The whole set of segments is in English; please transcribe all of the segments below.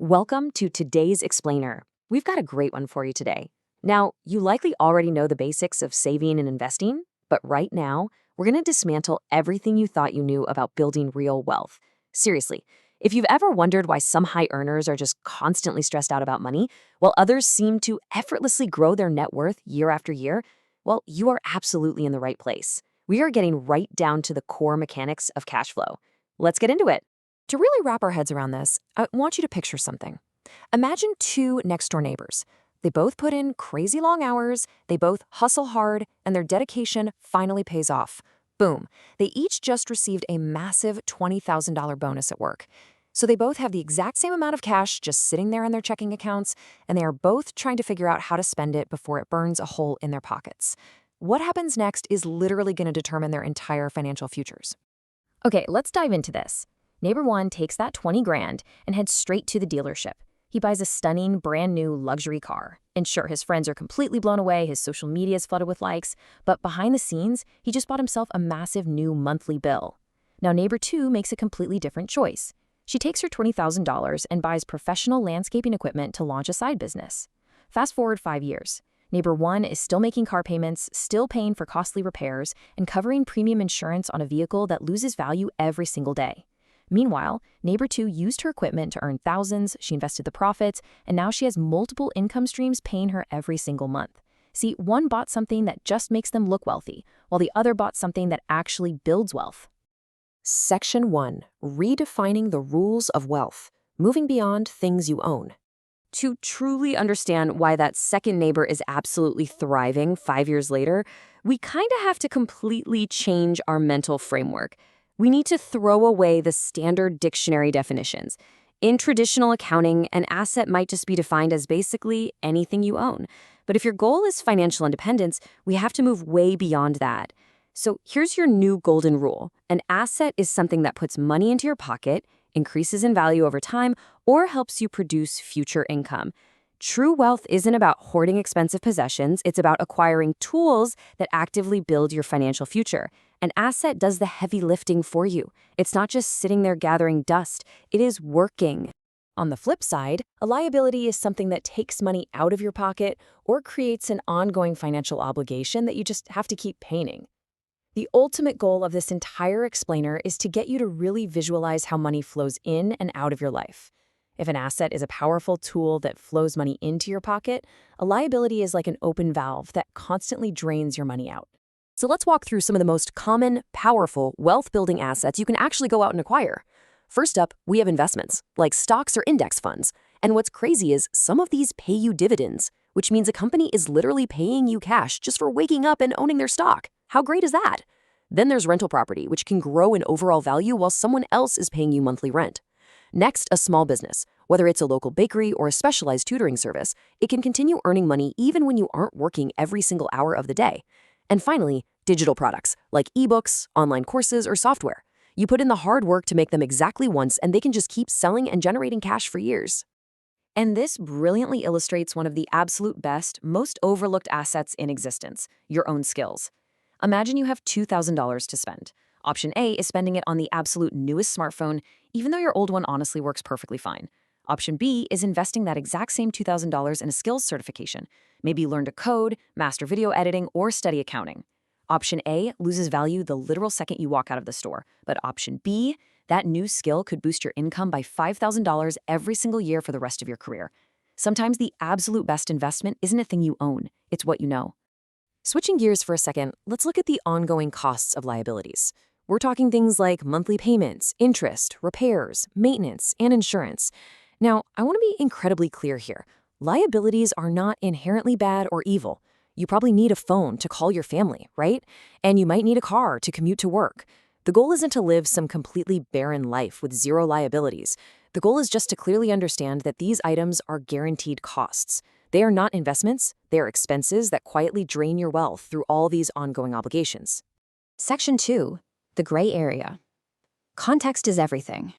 Welcome to today's explainer. We've got a great one for you today. Now, you likely already know the basics of saving and investing, but right now, we're going to dismantle everything you thought you knew about building real wealth. Seriously, if you've ever wondered why some high earners are just constantly stressed out about money, while others seem to effortlessly grow their net worth year after year, well, you are absolutely in the right place. We are getting right down to the core mechanics of cash flow. Let's get into it. To really wrap our heads around this, I want you to picture something. Imagine two next-door neighbors. They both put in crazy long hours, they both hustle hard, and their dedication finally pays off. Boom. They each just received a massive $20,000 bonus at work. So they both have the exact same amount of cash just sitting there in their checking accounts, and they are both trying to figure out how to spend it before it burns a hole in their pockets. What happens next is literally going to determine their entire financial futures. Okay, let's dive into this. Neighbor 1 takes that 20 grand and heads straight to the dealership. He buys a stunning, brand new luxury car. And sure, his friends are completely blown away, his social media is flooded with likes, but behind the scenes, he just bought himself a massive new monthly bill. Now, neighbor 2 makes a completely different choice. She takes her $20,000 and buys professional landscaping equipment to launch a side business. Fast forward 5 years. Neighbor 1 is still making car payments, still paying for costly repairs, and covering premium insurance on a vehicle that loses value every single day. Meanwhile, neighbor 2 used her equipment to earn thousands, she invested the profits, and now she has multiple income streams paying her every single month. See, one bought something that just makes them look wealthy, while the other bought something that actually builds wealth. Section 1. Redefining the rules of wealth, moving beyond things you own. To truly understand why that second neighbor is absolutely thriving 5 years later, we kind of have to completely change our mental framework. We need to throw away the standard dictionary definitions. In traditional accounting, an asset might just be defined as basically anything you own. But if your goal is financial independence, we have to move way beyond that. So here's your new golden rule. An asset is something that puts money into your pocket, increases in value over time, or helps you produce future income. True wealth isn't about hoarding expensive possessions, it's about acquiring tools that actively build your financial future. An asset does the heavy lifting for you. It's not just sitting there gathering dust, it is working. On the flip side, a liability is something that takes money out of your pocket or creates an ongoing financial obligation that you just have to keep paying. The ultimate goal of this entire explainer is to get you to really visualize how money flows in and out of your life. If an asset is a powerful tool that flows money into your pocket, a liability is like an open valve that constantly drains your money out. So let's walk through some of the most common, powerful, wealth-building assets you can actually go out and acquire. First up, we have investments, like stocks or index funds. And what's crazy is some of these pay you dividends, which means a company is literally paying you cash just for waking up and owning their stock. How great is that? Then there's rental property, which can grow in overall value while someone else is paying you monthly rent. Next, a small business. Whether it's a local bakery or a specialized tutoring service, it can continue earning money even when you aren't working every single hour of the day. And finally, digital products, like ebooks, online courses, or software. You put in the hard work to make them exactly once, and they can just keep selling and generating cash for years. And this brilliantly illustrates one of the absolute best, most overlooked assets in existence, your own skills. Imagine you have $2,000 to spend. Option A is spending it on the absolute newest smartphone, even though your old one honestly works perfectly fine. Option B is investing that exact same $2,000 in a skills certification. Maybe learn to code, master video editing, or study accounting. Option A loses value the literal second you walk out of the store. But option B, that new skill could boost your income by $5,000 every single year for the rest of your career. Sometimes the absolute best investment isn't a thing you own, it's what you know. Switching gears for a second, let's look at the ongoing costs of liabilities. We're talking things like monthly payments, interest, repairs, maintenance, and insurance. Now, I want to be incredibly clear here. Liabilities are not inherently bad or evil. You probably need a phone to call your family, right? And you might need a car to commute to work. The goal isn't to live some completely barren life with zero liabilities. The goal is just to clearly understand that these items are guaranteed costs. They are not investments, they are expenses that quietly drain your wealth through all these ongoing obligations. Section 2. The gray area. Context is everything.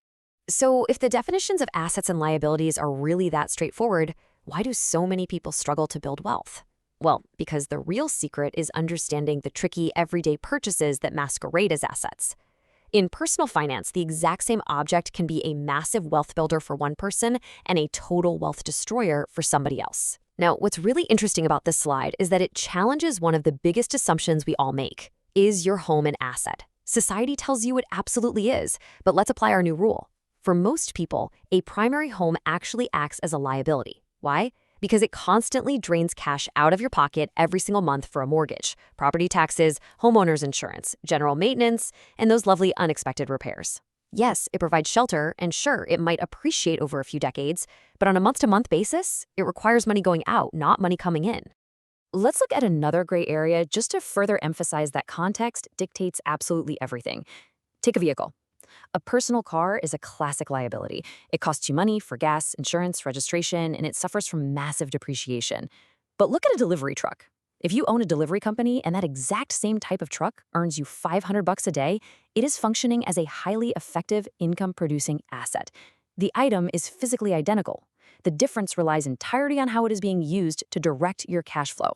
So if the definitions of assets and liabilities are really that straightforward, why do so many people struggle to build wealth? Well, because the real secret is understanding the tricky everyday purchases that masquerade as assets. In personal finance, the exact same object can be a massive wealth builder for one person and a total wealth destroyer for somebody else. Now, what's really interesting about this slide is that it challenges one of the biggest assumptions we all make. Is your home an asset? Society tells you it absolutely is, but let's apply our new rule. For most people, a primary home actually acts as a liability. Why? Because it constantly drains cash out of your pocket every single month for a mortgage, property taxes, homeowner's insurance, general maintenance, and those lovely unexpected repairs. Yes, it provides shelter, and sure, it might appreciate over a few decades, but on a month-to-month basis, it requires money going out, not money coming in. Let's look at another gray area just to further emphasize that context dictates absolutely everything. Take a vehicle. A personal car is a classic liability. It costs you money for gas, insurance, registration, and it suffers from massive depreciation. But look at a delivery truck. If you own a delivery company and that exact same type of truck earns you $500 a day, it is functioning as a highly effective income-producing asset. The item is physically identical. The difference relies entirely on how it is being used to direct your cash flow.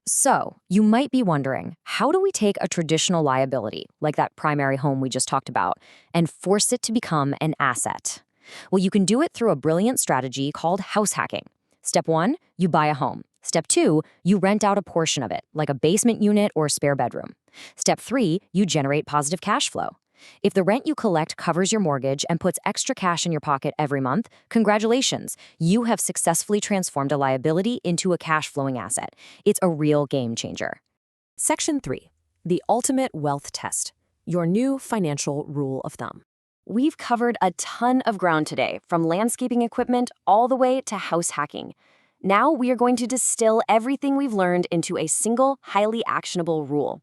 So, you might be wondering, how do we take a traditional liability, like that primary home we just talked about, and force it to become an asset? Well, you can do it through a brilliant strategy called house hacking. Step 1, you buy a home. Step 2, you rent out a portion of it, like a basement unit or a spare bedroom. Step 3, you generate positive cash flow. If the rent you collect covers your mortgage and puts extra cash in your pocket every month, congratulations, you have successfully transformed a liability into a cash-flowing asset. It's a real game changer. Section 3, the ultimate wealth test, your new financial rule of thumb. We've covered a ton of ground today, from landscaping equipment all the way to house hacking. Now we are going to distill everything we've learned into a single, highly actionable rule.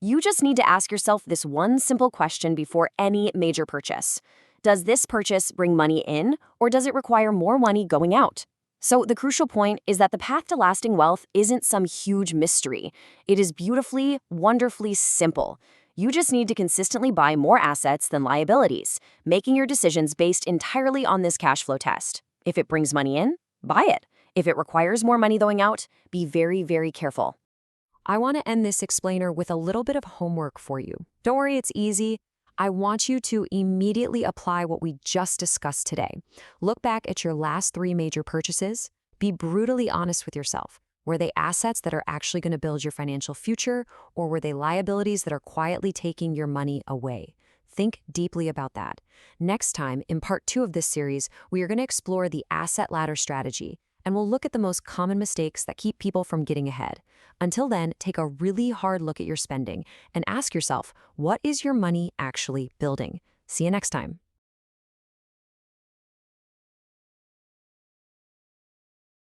You just need to ask yourself this one simple question before any major purchase. Does this purchase bring money in, or does it require more money going out? So the crucial point is that the path to lasting wealth isn't some huge mystery. It is beautifully, wonderfully simple. You just need to consistently buy more assets than liabilities, making your decisions based entirely on this cash flow test. If it brings money in, buy it. If it requires more money going out, be very, very careful. I want to end this explainer with a little bit of homework for you. Don't worry, it's easy. I want you to immediately apply what we just discussed today. Look back at your last 3 major purchases. Be brutally honest with yourself. Were they assets that are actually going to build your financial future, or were they liabilities that are quietly taking your money away? Think deeply about that. Next time, in part 2 of this series, we are going to explore the asset ladder strategy, and we'll look at the most common mistakes that keep people from getting ahead. Until then, take a really hard look at your spending and ask yourself, what is your money actually building? See you next time.